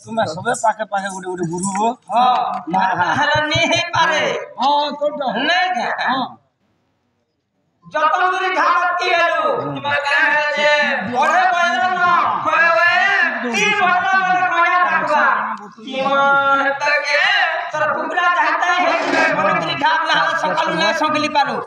तुम्हें सबे पाके पाके गुटे गुटे गुरुबो हला नहीं है पारे तो नहीं के जतन दूरी घाटी गेलु तुम कह जे बड़े बड़े ना होए 3 महीना में कोया डाकवा तीन तक के तर टुकड़ा जाता है बड़े दूरी घाट ला सकलु ना सकली पारो